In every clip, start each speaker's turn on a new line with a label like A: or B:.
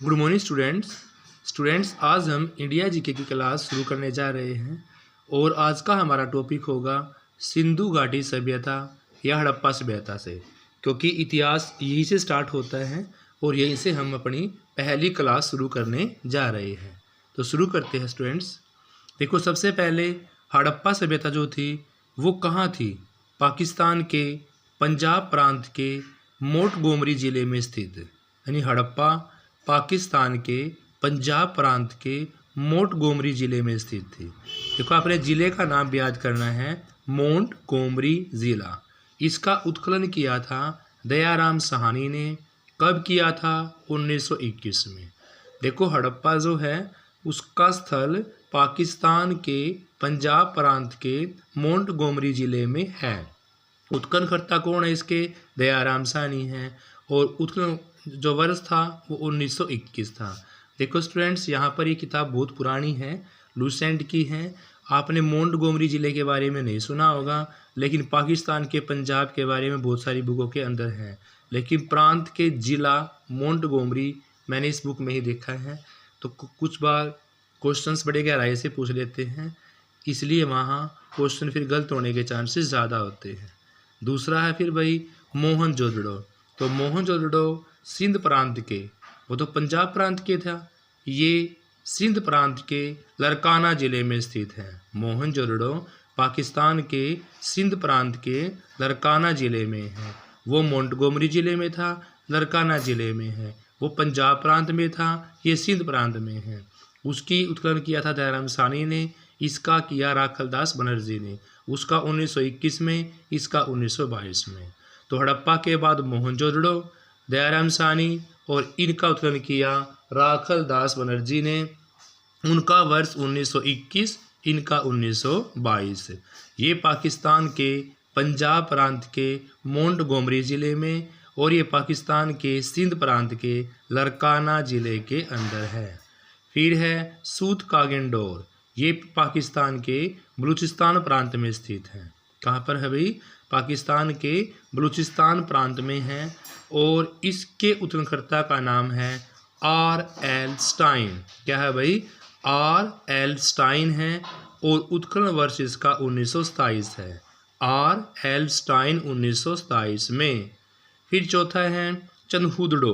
A: Good morning students आज हम India GK की क्लास शुरू करने जा रहे हैं और आज का हमारा टॉपिक होगा सिंधु घाटी सभ्यता या हड़प्पा सभ्यता से, क्योंकि इतिहास यहीं से स्टार्ट होता है और यहीं से हम अपनी पहली क्लास शुरू करने जा रहे हैं। तो शुरू करते हैं स्टूडेंट्स। देखो, सबसे पहले हड़प्पा सभ्यता जो थी वो कहाँ थी? पाकिस्तान के पंजाब प्रांत के मोंटगोमरी ज़िले में स्थित, यानी हड़प्पा पाकिस्तान के पंजाब प्रांत के मोंटगोमरी ज़िले में स्थित थी। देखो, आपने ज़िले का नाम भी याद करना है, मोंटगोमरी ज़िला। इसका उत्खनन किया था दयाराम साहनी ने। कब किया था? 1921 में। देखो, हड़प्पा जो है उसका स्थल पाकिस्तान के पंजाब प्रांत के मोंटगोमरी ज़िले में है। उत्खननकर्ता कौन है इसके? दयाराम साहनी हैं। और उत्खनन जो वर्ष था वो 1921 था। देखो स्टूडेंट्स, यहाँ पर ये किताब बहुत पुरानी है, लूसेंट की है। आपने मोंटगोमरी ज़िले के बारे में नहीं सुना होगा, लेकिन पाकिस्तान के पंजाब के बारे में बहुत सारी बुकों के अंदर है। लेकिन प्रांत के ज़िला मोंटगोमरी मैंने इस बुक में ही देखा है। तो कुछ बार क्वेश्चंस बड़े गहराई से पूछ लेते हैं, इसलिए वहाँ क्वेश्चन फिर गलत होने के चांसेस ज़्यादा होते हैं। दूसरा है फिर भाई मोहनजोदड़ो। तो मोहनजोदड़ो सिंध प्रांत के, वो तो पंजाब प्रांत के था, ये सिंध प्रांत के लरकाना ज़िले में स्थित है। मोहनजोदड़ो पाकिस्तान के सिंध प्रांत के लरकाना ज़िले में है। वो मोंटगोमरी ज़िले में था, लरकाना ज़िले में है। वो पंजाब प्रांत में था, ये सिंध प्रांत में है। उसकी उत्खनन किया था दयाराम साहनी ने, इसका किया राखलदास बनर्जी ने। उसका 1921 में, इसका 1922 में। तो हड़प्पा के बाद मोहनजोदड़ो, दयाराम साहनी और इनका उत्खनन किया राखलदास बनर्जी ने। उनका वर्ष 1921, इनका 1922। ये पाकिस्तान के पंजाब प्रांत के मोंटगोमरी ज़िले में और ये पाकिस्तान के सिंध प्रांत के लरकाना ज़िले के अंदर है। फिर है सूत कागेंडोर। ये पाकिस्तान के बलूचिस्तान प्रांत में स्थित है। कहाँ पर है भाई? पाकिस्तान के बलूचिस्तान प्रांत में है। और इसके उत्खननकर्ता का नाम है R.L. स्टाइन। क्या है भाई? R.L. स्टाइन है। और उत्खनन वर्ष इसका 1927 है। R.L. स्टाइन 1927 में। फिर चौथा है चंदहुदड़ो।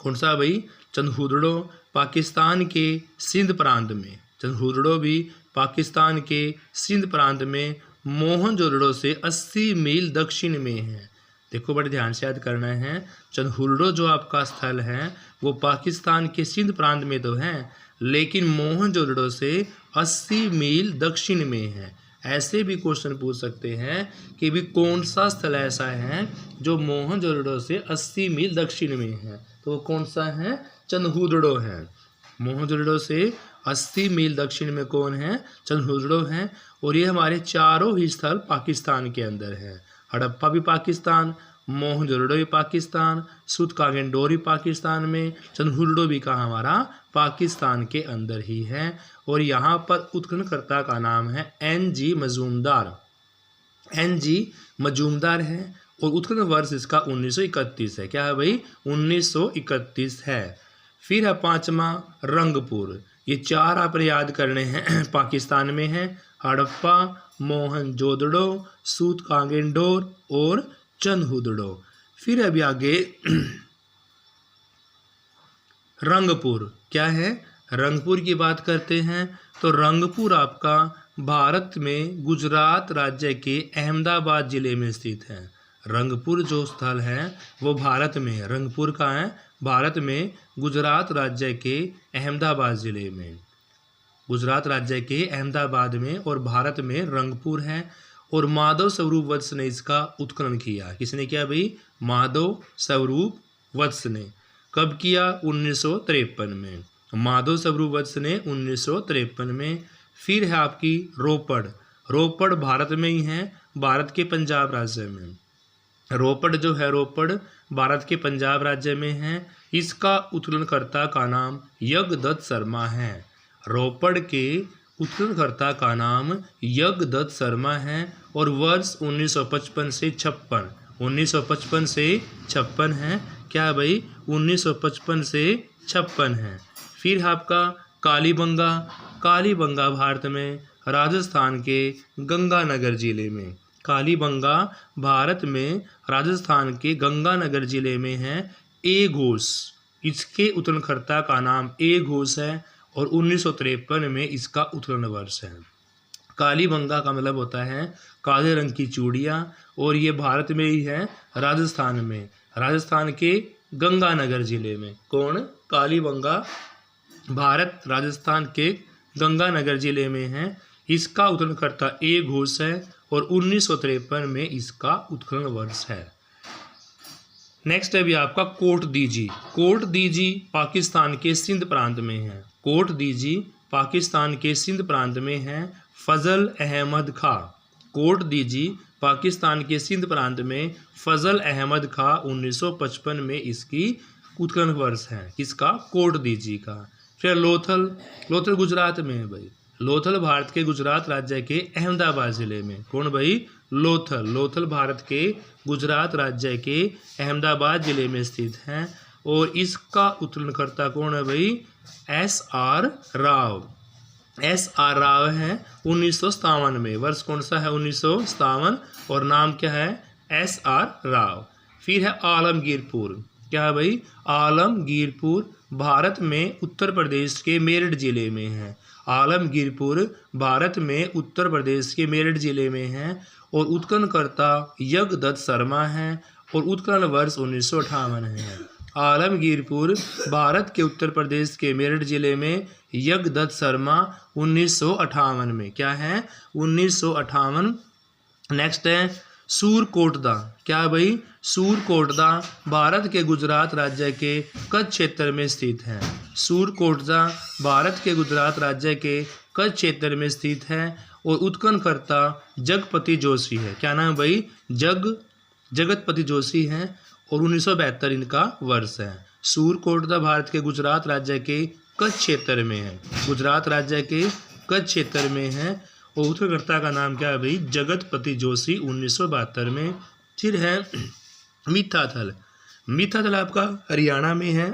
A: कौन सा भाई? चंदहुदड़ो पाकिस्तान के सिंध प्रांत में। चंदहुदड़ो भी पाकिस्तान के सिंध प्रांत में मोहनजोदड़ो से 80 मील दक्षिण में है। देखो, बड़े ध्यान से याद करना है। चंदहुदड़ो जो आपका स्थल है वो पाकिस्तान के सिंध प्रांत में तो है, लेकिन मोहनजोदड़ो से 80 मील दक्षिण में है। ऐसे भी क्वेश्चन पूछ सकते हैं कि भी कौन सा स्थल ऐसा है जो मोहनजोदड़ो से 80 मील दक्षिण में है, तो वो कौन सा है? चंदहुदड़ो है। मोहनजोदड़ो से 80 मील दक्षिण में कौन है? चंदहुदड़ो है। और ये हमारे चारों ही स्थल पाकिस्तान के अंदर है। हड़प्पा भी पाकिस्तान, मोहनजोदड़ो भी पाकिस्तान, सूत कागेंडोर भी पाकिस्तान में, चंदहुदड़ो भी का हमारा पाकिस्तान के अंदर ही है। और यहाँ पर उत्खननकर्ता का नाम है N.G. मजूमदार। N.G. मजूमदार है। और उत्खनन वर्ष इसका 1931 है। क्या है भाई? 1931 है। फिर है पांचवा रंगपुर। ये चार आपने याद करने हैं, पाकिस्तान में है। हड़प्पा, मोहनजोदड़ो, सूत कागेंडोर और चंदहुदड़ो। फिर अभी आगे रंगपुर। क्या है? रंगपुर की बात करते हैं। तो रंगपुर आपका भारत में गुजरात राज्य के अहमदाबाद ज़िले में स्थित है। रंगपुर जो स्थल है वो भारत में है। रंगपुर का है भारत में गुजरात राज्य के अहमदाबाद ज़िले में। गुजरात राज्य के अहमदाबाद में और भारत में रंगपुर है। और माधव स्वरूप वत्स ने इसका उत्खनन किया। किसने किया भाई? माधव स्वरूप वत्स ने। कब किया? 1953 में। माधव स्वरूप वत्स ने 1953 में। फिर है आपकी रोपड़। रोपड़ भारत में ही है, भारत के पंजाब राज्य में। रोपड़ जो है, रोपड़ भारत के पंजाब राज्य में है। इसका उत्खननकर्ता का नाम यज्ञदत्त शर्मा है। रोपड़ के उत्खननकर्ता का नाम यज्ञदत्त शर्मा है। और वर्ष 1955 से 56, 1955 से 56 है। क्या भाई? 1955 से 56 है। फिर है आपका कालीबंगा। कालीबंगा भारत में राजस्थान के गंगानगर जिले में, कालीबंगा भारत में राजस्थान के गंगानगर जिले में है। ए घोष, इसके उत्खननकर्ता का नाम ए घोष है और 1953 में इसका उत्खनन वर्ष है। कालीबंगा का मतलब होता है काले रंग की चूड़ियाँ, और ये भारत में ही है, राजस्थान में, राजस्थान के गंगानगर जिले में। कौन? कालीबंगा भारत राजस्थान के गंगानगर जिले में है। इसका उत्खननकर्ता ए घोष है और 1953 में इसका उत्खनन वर्ष है। नेक्स्ट है भी आपका कोट दीजी। कोट दीजी पाकिस्तान के सिंध प्रांत में है। कोट दीजी पाकिस्तान के सिंध प्रांत में है। फजल अहमद खां। कोट दीजी पाकिस्तान के सिंध प्रांत में फजल अहमद खां 1955 में इसकी उत्खनन वर्ष है। किसका? कोट दीजी का। फिर लोथल। लोथल गुजरात में है भाई। लोथल भारत के गुजरात राज्य के अहमदाबाद जिले में। कौन भाई? लोथल। लोथल भारत के गुजरात राज्य के अहमदाबाद जिले में स्थित है और इसका उत्खननकर्ता कौन है भाई? एस.आर. राव। एस.आर. राव है 1957 में। वर्ष कौन सा है? 1957 और नाम क्या है? एस.आर. राव। फिर है आलमगीरपुर। क्या है भाई? आलमगीरपुर भारत में उत्तर प्रदेश के मेरठ जिले में है। आलमगीरपुर भारत में उत्तर प्रदेश के मेरठ जिले में है और उत्खननकर्ता यज्ञदत्त शर्मा है और उत्खनन वर्ष 1958 है। आलमगीरपुर भारत के उत्तर प्रदेश के मेरठ जिले में यज्ञदत्त शर्मा 1958 में। क्या है? 1958। नेक्स्ट है सूरकोटदा। क्या है भाई? सूरकोटदा भारत के गुजरात राज्य के कच्छ क्षेत्र में स्थित है। सूरकोटदा भारत के गुजरात राज्य के कच्छ क्षेत्र में स्थित है और उत्खननकर्ता जगपति जोशी है। क्या नाम है भाई? जगतपति जोशी है और 1972 इनका वर्ष है। सूरकोटदा भारत के गुजरात राज्य के कच्छ क्षेत्र में है। गुजरात राज्य के कच्छ क्षेत्र में है और उत्खननकर्ता का नाम क्या है भाई? जगतपति जोशी 1972 में। फिर है मिथाथल। मिथाथल आपका हरियाणा में है।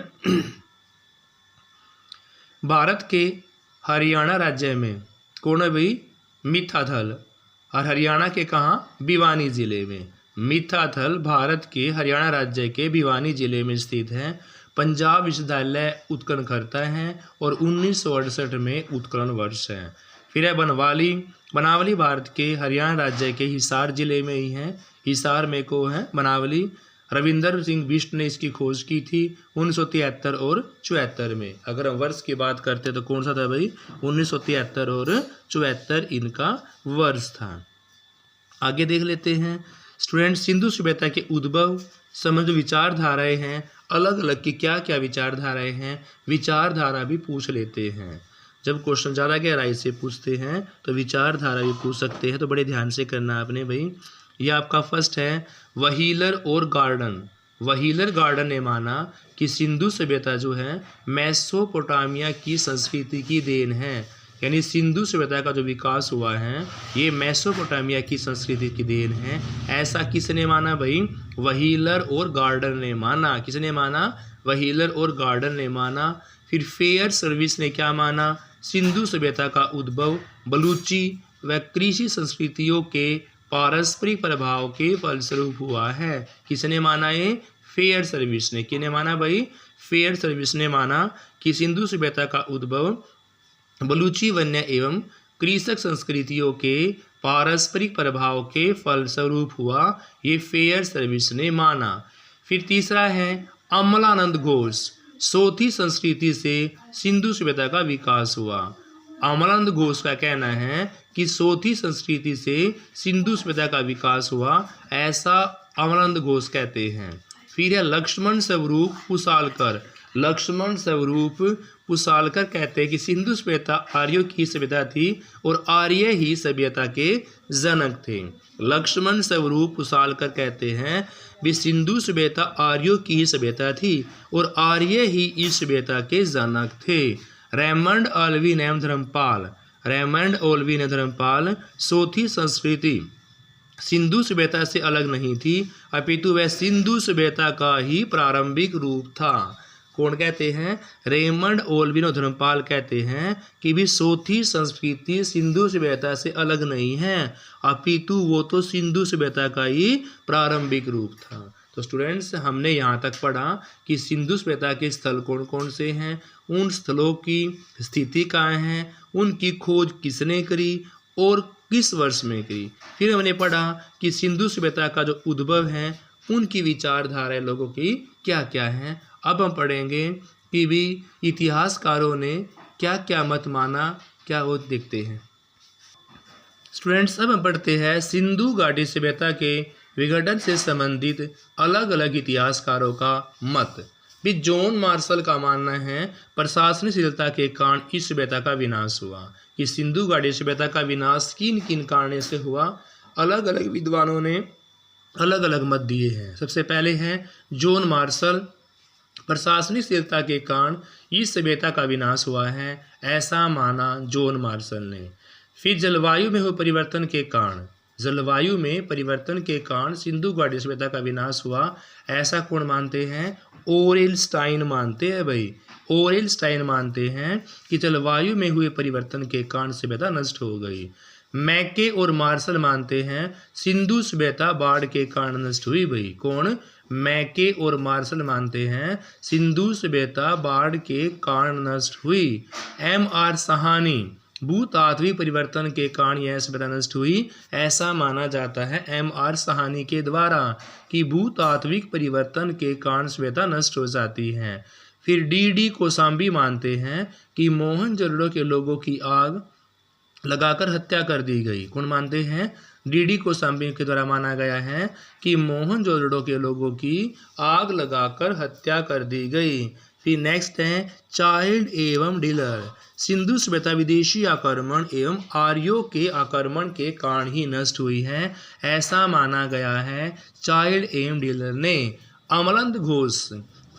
A: भारत के हरियाणा राज्य में। कौन है भाई? मिथाथल। और हरियाणा के कहाँ? भिवानी जिले में। मिथाथल भारत के हरियाणा राज्य के भिवानी जिले में स्थित है। पंजाब विश्वविद्यालय उत्खननकर्ता है और 1968 में उत्खनन वर्ष है। फिर है बनवाली। बनावली भारत के हरियाणा राज्य के हिसार जिले में ही है। हिसार में को है बनावली। रविंदर सिंह बिष्ट ने इसकी खोज की थी 1973 और 74 में। अगर हम वर्ष की बात करते तो कौन सा था भाई? 1973 और 74 इनका वर्ष था। आगे देख लेते हैं स्टूडेंट, सिंधु सभ्यता के उद्भव संबंध विचारधाराएं हैं। अलग अलग की क्या क्या विचारधाराएं हैं, विचारधारा भी पूछ लेते हैं। जब क्वेश्चन ज़्यादा गहराई से पूछते हैं तो विचारधारा भी पूछ सकते हैं, तो बड़े ध्यान से करना आपने भाई। ये आपका फर्स्ट है व्हीलर और गार्डन। व्हीलर गार्डन ने माना कि सिंधु सभ्यता जो है मेसोपोटामिया की संस्कृति की देन है। यानी सिंधु सभ्यता का जो विकास हुआ है ये मेसोपोटामिया की संस्कृति की देन है। ऐसा किसने माना भाई? व्हीलर और गार्डन ने माना। किसने माना? व्हीलर और गार्डन ने माना। फिर फेयर सर्विस ने क्या माना? सिंधु सभ्यता का उद्भव बलूची व कृषि संस्कृतियों के पारस्परिक प्रभाव के फलस्वरूप हुआ है। किसने माना ये? फेयर सर्विस ने। किसने माना भाई? फेयर सर्विस ने माना कि सिंधु सभ्यता का उद्भव बलूची वन्य एवं कृषक संस्कृतियों के पारस्परिक प्रभाव के फलस्वरूप हुआ। ये फेयर सर्विस ने माना। फिर तीसरा है अमलानंद घोष। सोथी संस्कृति से सिंधु सभ्यता का विकास हुआ। अमलानंद घोष का कहना है कि सोथी संस्कृति से सिंधु सभ्यता का विकास हुआ, ऐसा अमलानंद घोष कहते हैं। फिर है लक्ष्मण स्वरूप पुसालकर। लक्ष्मण स्वरूप पुसालकर कहते हैं कि सिंधु सभ्यता आर्यों की सभ्यता थी और आर्य ही सभ्यता के जनक थे। लक्ष्मण स्वरूप पुसालकर कहते हैं भी सिंधु सभ्यता आर्यों की ही सभ्यता थी और आर्य ही इस सभ्यता के जनक थे। रेमंड ओल्विन एवं धर्मपाल। रेमंड ओल्विन एवं धर्मपाल सोथी संस्कृति सिंधु सभ्यता से अलग नहीं थी, अपितु वह सिंधु सभ्यता का ही प्रारंभिक रूप था। कौन कहते हैं? रेमंड ओल्विन धर्मपाल कहते हैं कि भी सोथी संस्कृति सिंधु सभ्यता से अलग नहीं है, अपितु वो तो सिंधु सभ्यता का ही प्रारंभिक रूप था। तो स्टूडेंट्स, हमने यहाँ तक पढ़ा कि सिंधु सभ्यता के स्थल कौन कौन से हैं, उन स्थलों की स्थिति कहाँ है, उनकी खोज किसने करी और किस वर्ष में करी। फिर हमने पढ़ा कि सिंधु सभ्यता का जो उद्भव है, उनकी विचारधारा लोगों की क्या क्या हैं। अब हम पढ़ेंगे कि भी इतिहासकारों ने क्या क्या मत माना, क्या वो देखते हैं। स्टूडेंट्स, अब हम पढ़ते हैं सिंधु घाटी सभ्यता के विघटन से संबंधित अलग अलग इतिहासकारों का मत। भी जॉन मार्शल का मानना है प्रशासनशीलता के कारण इस सभ्यता का विनाश हुआ। कि सिंधु घाटी सभ्यता का विनाश किन किन कारणों से हुआ, अलग अलग विद्वानों ने अलग अलग मत दिए हैं। सबसे पहले हैं जॉन मार्शल, प्रशासनिकता के कारण इस सभ्यता का विनाश हुआ है, ऐसा माना जॉन मार्शल ने। फिर जलवायु में हुए परिवर्तन के कारण, जलवायु में परिवर्तन के कारण सिंधु घाटी सभ्यता का विनाश हुआ, ऐसा कौन मानते हैं? ओरेलस्टाइन मानते हैं भाई। ओरेलस्टाइन मानते हैं कि जलवायु में हुए परिवर्तन के कारण सभ्यता नष्ट हो गई। मैके और मार्शल मानते हैं सिंधु सभ्यता बाढ़ के कारण नष्ट हुई भाई। कौन? मैके और मार्शल मानते हैं सिंधु सभ्यता बाढ़ के कारण नष्ट हुई। एम.आर. साहनी, भूतात्विक परिवर्तन के कारण यह सभ्यता नष्ट हुई, ऐसा माना जाता है एम.आर. साहनी के द्वारा कि भूतात्विक परिवर्तन के कारण सभ्यता नष्ट हो जाती है। फिर डी कोसाम्बी मानते हैं कि मोहनजोदड़ो के लोगों की आग लगाकर हत्या कर दी गई। कौन मानते हैं? डी कोसाम्बी के द्वारा माना गया है कि मोहनजोदड़ो के लोगों की आग लगाकर हत्या कर दी गई। फिर नेक्स्ट है चाइल्ड एवं डीलर, सिंधु सभ्यता विदेशी आक्रमण एवं आर्यों के आक्रमण के कारण ही नष्ट हुई है, ऐसा माना गया है चाइल्ड एवं डीलर ने। अमलानंद घोष,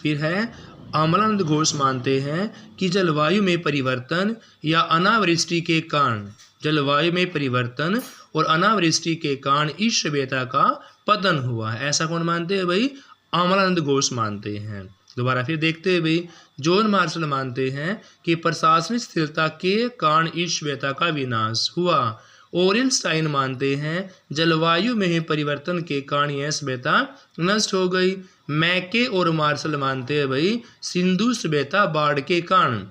A: फिर है अमलानंद घोष मानते हैं कि जलवायु में परिवर्तन या अनावृष्टि के कारण, जलवायु में परिवर्तन और अनावृष्टि के कारण इस सभ्यता का पतन हुआ है, ऐसा कौन मानते हैं भाई? अमलानंद घोष मानते हैं। दोबारा फिर देखते हैं भाई, जॉन मार्शल मानते हैं कि प्रशासनिक स्थिरता के कारण इस सभ्यता का विनाश हुआ। ओरेलस्टाइन मानते हैं जलवायु में परिवर्तन के कारण यह सभ्यता नष्ट हो गई। मैके और मार्शल मानते हैं भाई सिंधु सभ्यता बाढ़ के कारण।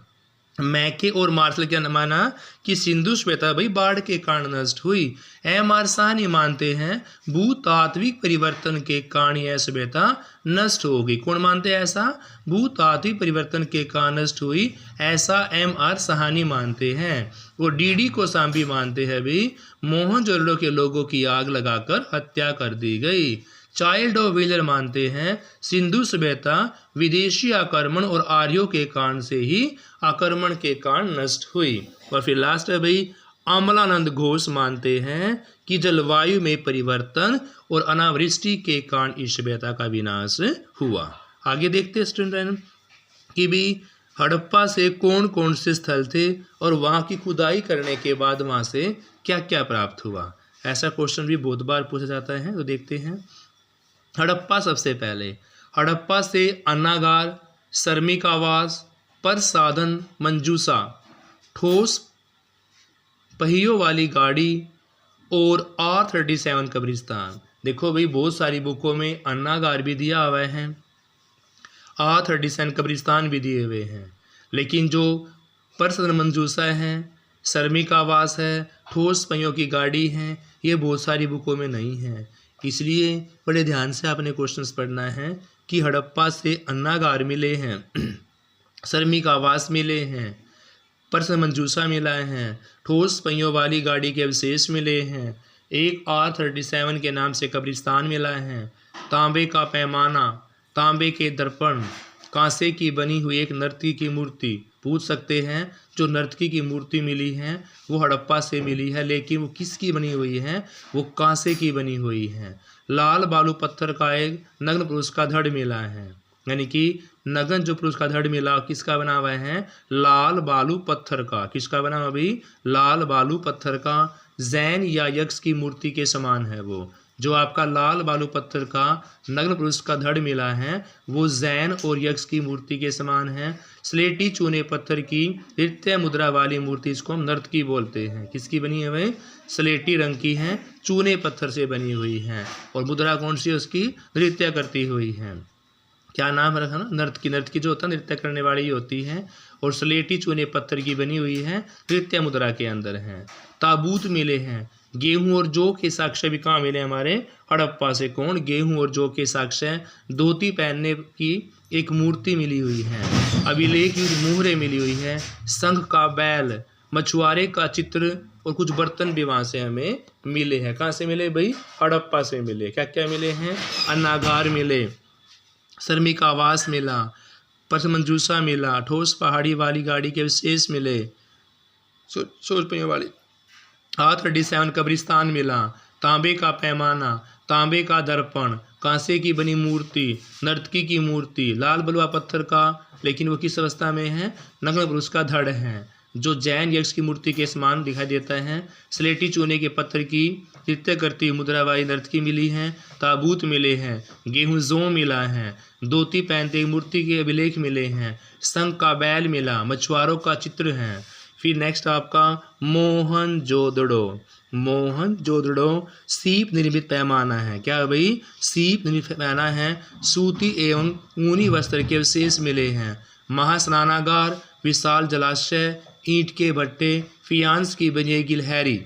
A: मैके और मार्शल क्या माना कि सिंधु सभ्यता भाई बाढ़ के कारण नष्ट हुई। एम.आर. साहनी मानते हैं भूतात्विक परिवर्तन के कारण यह सभ्यता नष्ट हो गई। कौन मानते हैं ऐसा? भूतात्विक परिवर्तन के कारण नष्ट हुई, ऐसा एम.आर. साहनी मानते हैं। और डी कोसाम्बी मानते हैं भाई मोहनजोदड़ो के लोगों की आग लगाकर हत्या कर दी गई। चाइल्ड ऑफ व्हीलर मानते हैं सिंधु सभ्यता विदेशी आक्रमण और आर्यों के कारण से ही आक्रमण के कारण नष्ट हुई। और फिर लास्ट है भाई अमलानंद घोष मानते हैं कि जलवायु में परिवर्तन और अनावृष्टि के कारण इस सभ्यता का विनाश हुआ। आगे देखते हैं स्टूडेंट कि भी हड़प्पा से कौन कौन से स्थल थे और वहाँ की खुदाई करने के बाद वहाँ से क्या क्या प्राप्त हुआ। ऐसा क्वेश्चन भी बहुत बार पूछा जाता है, तो देखते हैं। हड़प्पा, सबसे पहले हड़प्पा से अन्नागार, श्रमिक आवास, प्रसाधन, मंजूसा, ठोस पहियों वाली गाड़ी और R37 कब्रिस्तान। देखो भाई बहुत सारी बुकों में अन्नागार भी दिया हुआ है, R37 कब्रिस्तान भी दिए हुए हैं, लेकिन जो प्रसाधन मंजूसा है, श्रमिक आवास है, ठोस पहियों की गाड़ी है, ये बहुत सारी बुकों में नहीं है। इसलिए बड़े ध्यान से आपने क्वेश्चंस पढ़ना है कि हड़प्पा से अन्नागार मिले हैं, श्रमिक आवास मिले हैं, प्रसाधन मंजूसा मिला है, ठोस पहियों वाली गाड़ी के अवशेष मिले हैं, एक R37 के नाम से कब्रिस्तान मिला है, तांबे का पैमाना, तांबे के दर्पण, कांसे की बनी हुई एक नर्तकी की मूर्ति। पूछ सकते हैं जो नर्तकी की मूर्ति मिली है वो हड़प्पा से मिली है, लेकिन वो किसकी बनी हुई है? वो कांसे की बनी हुई है। लाल बालू पत्थर का एक नग्न पुरुष का धड़ मिला है, यानी कि नग्न जो पुरुष का धड़ मिला किसका बना हुआ है? लाल बालू पत्थर का। किसका बना हुआ भाई? लाल बालू पत्थर का। जैन या यक्ष की मूर्ति के समान है। वो जो आपका लाल बालू पत्थर का नग्न पुरुष का धड़ मिला है वो जैन और यक्ष की मूर्ति के समान है। स्लेटी चूने पत्थर की नृत्य मुद्रा वाली मूर्ति, इसको हम नर्तकी बोलते हैं। किसकी बनी है भाई? स्लेटी रंग की है, चूने पत्थर से बनी हुई है। और मुद्रा कौन सी है उसकी? नृत्य करती हुई है। क्या नाम रखा ना? नर्तकी। नर्तकी जो होता है नृत्य करने वाली होती है। और स्लेटी चूने पत्थर की बनी हुई है, नृत्य मुद्रा के अंदर है। ताबूत मिले हैं गेहूं और जौ के साक्ष्य भी कहाँ मिले? हमारे हड़प्पा से। कौन? गेहूं और जौ के साक्ष्य। धोती पहनने की एक मूर्ति मिली हुई है। अभिलेख युक्त मुहरें मिली हुई है। संघ का बैल, मछुआरे का चित्र और कुछ बर्तन भी वहाँ से हमें मिले हैं। कहाँ से मिले भाई? हड़प्पा से मिले। क्या क्या मिले हैं? अन्नागार मिले, श्रमिक आवास मिला, पथमंजूसा मिला, ठोस पहाड़ी वाली गाड़ी के विशेष मिले, सोच पहियों वाली हाथ हड्डी 7 कब्रिस्तान मिला, तांबे का पैमाना, तांबे का दर्पण, कांसे की बनी मूर्ति, नर्तकी की मूर्ति, लाल बलुआ पत्थर का, लेकिन वो किस अवस्था में है? नग्न पुरुष का धड़ है, जो जैन यक्ष की मूर्ति के समान दिखाई देता है। स्लेटी चूने के पत्थर की नृत्य करती हुई मुद्रा वाली नर्तकी मिली है। ताबूत मिले हैं, गेहूं जौ मिला है, धोती पहनते मूर्ति के अभिलेख मिले हैं, संघ का बैल मिला, मछुआरों का चित्र है। फिर नेक्स्ट आपका मोहनजोदड़ो। मोहनजोदड़ो सीप निर्मित पैमाना है। क्या भाई? सीप निर्मित पैमाना है। सूती एवं ऊनी वस्त्र के अवशेष मिले हैं। महास्नानागार, विशाल जलाशय, ईंट के भट्टे, फियांस की बनी गिलहरी,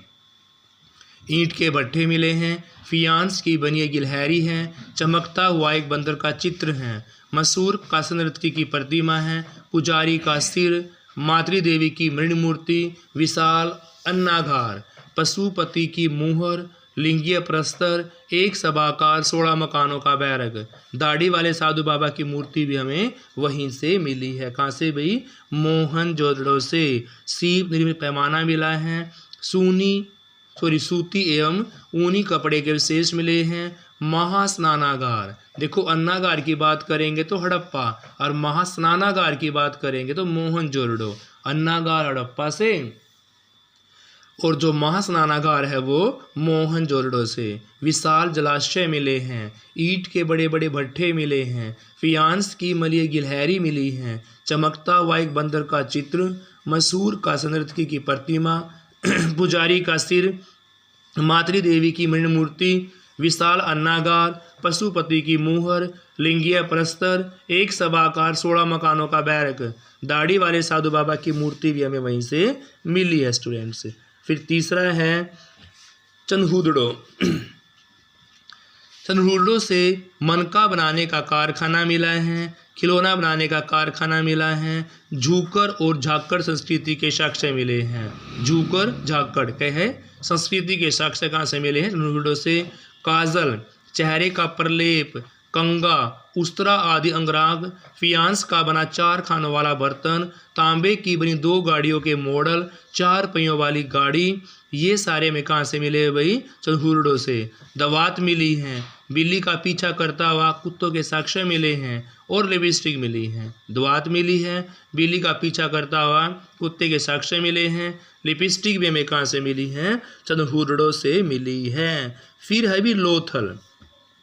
A: ईंट के भट्टे मिले हैं, फियांस की बनी गिलहरी है, चमकता हुआ एक बंदर का चित्र है, मशहूर कांस्य नर्तकी की प्रतिमा है, पुजारी का सिर, मातृ देवी की मृण मूर्ति, विशाल अन्नागार, पशुपति की मुहर, लिंगीय प्रस्तर, एक सभाकार 16 मकानों का बैरक, दाढ़ी वाले साधु बाबा की मूर्ति भी हमें वहीं से मिली है। कहाँ से भाई? मोहनजोदड़ो से। सीप निर्मित पैमाना मिला है। सूती एवं ऊनी कपड़े के विशेष मिले हैं। महास्नानागार, देखो अन्नागार की बात करेंगे तो हड़प्पा और महास्नानागार की बात करेंगे तो मोहनजोदड़ो। अन्नागार हड़प्पा से और जो महास्नानागार है वो मोहनजोदड़ो से। विशाल जलाशय मिले हैं, ईंट के बड़े बड़े भट्ठे मिले हैं, फियांस की मलिय गिलहरी मिली हैं, चमकता हुआ एक बंदर का चित्र, मशहूर कांस्य नर्तकी की प्रतिमा, पुजारी का सिर, मातृ देवी की मृण मूर्ति, विशाल अन्नागार, पशुपति की मुहर, लिंगीय प्रस्तर, एक सभाकार 16 मकानों का बैरक, दाढ़ी वाले साधु बाबा की मूर्ति भी हमें वहीं से मिली है स्टूडेंट्स। फिर तीसरा है चंदहुदड़ो। चंदहुदड़ो से मनका बनाने का कारखाना मिला है, खिलौना बनाने का कारखाना मिला है, झूकर और झाकड़ संस्कृति के साक्ष्य मिले हैं। झूकर झाकड़ कहे संस्कृति के साक्ष्य कहाँ से मिले हैं? चंदहुदड़ो से। काजल, चेहरे का प्रलेप, कंगा, उस्तरा आदि अंगराग, फियांस का बना 4 खानों वाला बर्तन, तांबे की बनी 2 गाड़ियों के मॉडल, 4 पहियों वाली गाड़ी, ये सारे में कहाँ से मिले भाई? चंदहुदड़ो से। दवात मिली हैं, बिल्ली का पीछा करता हुआ कुत्तों के साक्ष्य मिले हैं और लिपस्टिक मिली है। दवात मिली है, बिल्ली का पीछा करता हुआ कुत्ते के साक्ष्य मिले हैं, लिपस्टिक भी हमें कहाँ से मिली है? चंदहुदड़ो से मिली है। फिर है भी लोथल।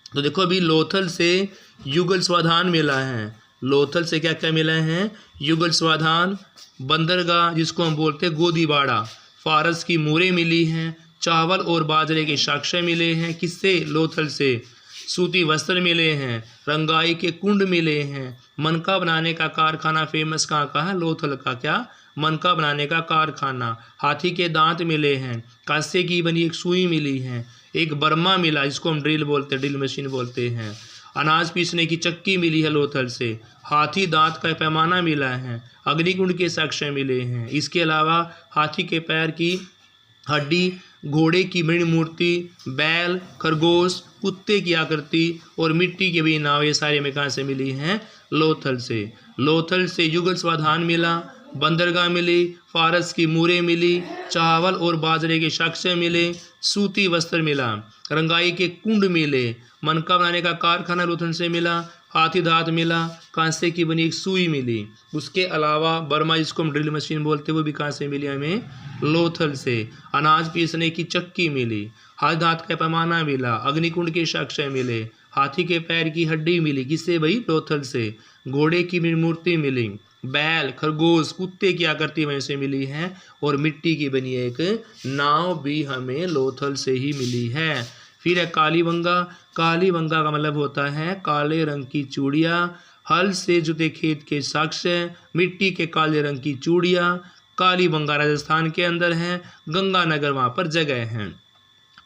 A: तो देखो अभी लोथल से युगल स्वाधान मिला है। लोथल से क्या क्या मिला है? युगल स्वाधान, बंदरगाह जिसको हम बोलते हैं गोदीबाड़ा, फारस की मोरें मिली हैं, चावल और बाजरे के साक्ष्य मिले हैं। किससे? लोथल से। सूती वस्त्र मिले हैं, रंगाई के कुंड मिले हैं, मनका बनाने का कारखाना फेमस कहाँ का है? लोथल का। क्या? मनका बनाने का कारखाना। हाथी के दांत मिले हैं, कांसे की बनी एक सुई मिली है, एक बर्मा मिला जिसको हम ड्रिल बोलते हैं, ड्रिल मशीन बोलते हैं, अनाज पीसने की चक्की मिली है लोथल से, हाथी दांत का पैमाना मिला है, अग्निकुंड के साक्ष्य मिले हैं। इसके अलावा हाथी के पैर की हड्डी, घोड़े की मृण मूर्ति, बैल, खरगोश, कुत्ते की आकृति और मिट्टी के भी नाव, ये सारे में कहाँ से मिली हैं? लोथल से। लोथल से युगल स्वाधान मिला, बंदरगाह मिली, फारस की मूरें मिली, चावल और बाजरे के साक्ष्य मिले, सूती वस्त्र मिला, रंगाई के कुंड मिले, मनका बनाने का कारखाना लोथल से मिला, हाथी दांत मिला, कांसे की बनी एक सुई मिली। उसके अलावा बर्मा जिसको हम ड्रिल मशीन बोलते हैं वो भी कहाँ से मिली हमें, लोथल से। अनाज पीसने की चक्की मिली, हाथ दांत का पैमाना मिला, अग्निकुंड के साक्ष्य मिले, हाथी के पैर की हड्डी मिली, किससे भाई, लोथल से। घोड़े की मूर्ति मिली, बैल, खरगोश, कुत्ते की आकृति वहीं से मिली है, और मिट्टी की बनी एक नाव भी हमें लोथल से ही मिली है। फिर है कालीबंगा। कालीबंगा का मतलब होता है काले रंग की चूड़ियाँ, हल से जुते खेत के साक्ष्य, मिट्टी के काले रंग की चूड़ियाँ। कालीबंगा राजस्थान के अंदर है, गंगानगर वहाँ पर जगह है।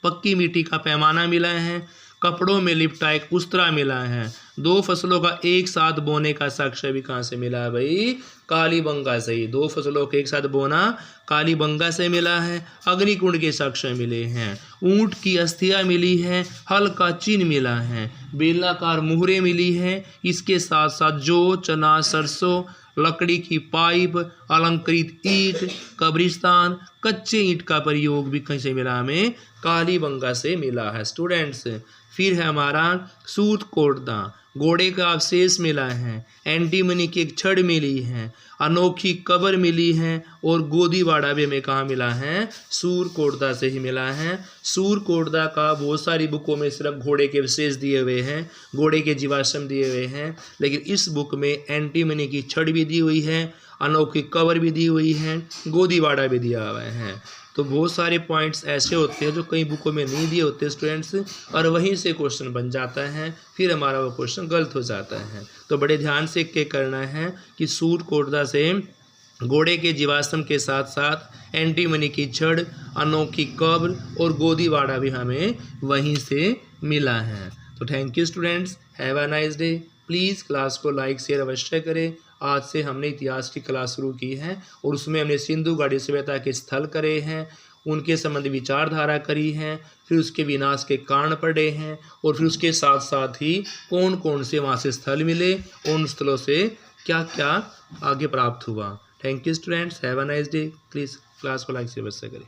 A: पक्की मिट्टी का पैमाना मिला है, कपड़ों में लिपटा एक उस्तरा मिला है। 2 फसलों का एक साथ बोने का साक्ष्य भी कहाँ से मिला है भाई, कालीबंगा से ही। 2 फसलों के एक साथ बोना कालीबंगा से मिला है। अग्निकुंड के साक्ष्य मिले हैं, ऊंट की अस्थियां मिली है, हल का चिन्ह मिला है, बेलाकार मुहरें मिली है। इसके साथ साथ जौ, चना, सरसों, लकड़ी की पाइप, अलंकृत ईंट, कब्रिस्तान, कच्चे ईंट का प्रयोग भी कहीं से मिला हमें, कालीबंगा से मिला है स्टूडेंट्स। फिर है हमारा सूतकोटदा, घोड़े का अवशेष मिला है, एंटीमनी की एक छड़ मिली है, अनोखी कब्र मिली है, और गोदीवाड़ा भी हमें कहाँ मिला है, सूरकोटदा से ही मिला है। सूरकोटदा का बहुत सारी बुकों में सिर्फ घोड़े के अवशेष दिए हुए हैं, घोड़े के जीवाश्म दिए हुए हैं, लेकिन इस बुक में एंटीमनी की छड़ भी दी हुई है, अनोखी कब्र भी दी हुई है, गोदीवाड़ा भी दिया हुआ है। तो बहुत सारे पॉइंट्स ऐसे होते हैं जो कई बुकों में नहीं दिए होते स्टूडेंट्स, और वहीं से क्वेश्चन बन जाता है, फिर हमारा वो क्वेश्चन गलत हो जाता है। तो बड़े ध्यान से क्या करना है कि सूरकोटदा से घोड़े के जीवाश्म के साथ साथ एंटीमनी की छड़, अनोखी कब्र और गोदीवाड़ा भी हमें वहीं से मिला है। तो thank you students, have a nice day. Please class को लाइक शेयर अवश्य करें। आज से हमने इतिहास की क्लास शुरू की है, और उसमें हमने सिंधु घाटी सभ्यता के स्थल करे हैं, उनके संबंधी विचारधारा करी है, फिर उसके विनाश के कारण पढ़े हैं, और फिर उसके साथ साथ ही कौन कौन से वहाँ से स्थल मिले, उन स्थलों से क्या क्या आगे प्राप्त हुआ। Thank you students, have a nice day. Please class को लाइक शेयर अवश्य करें।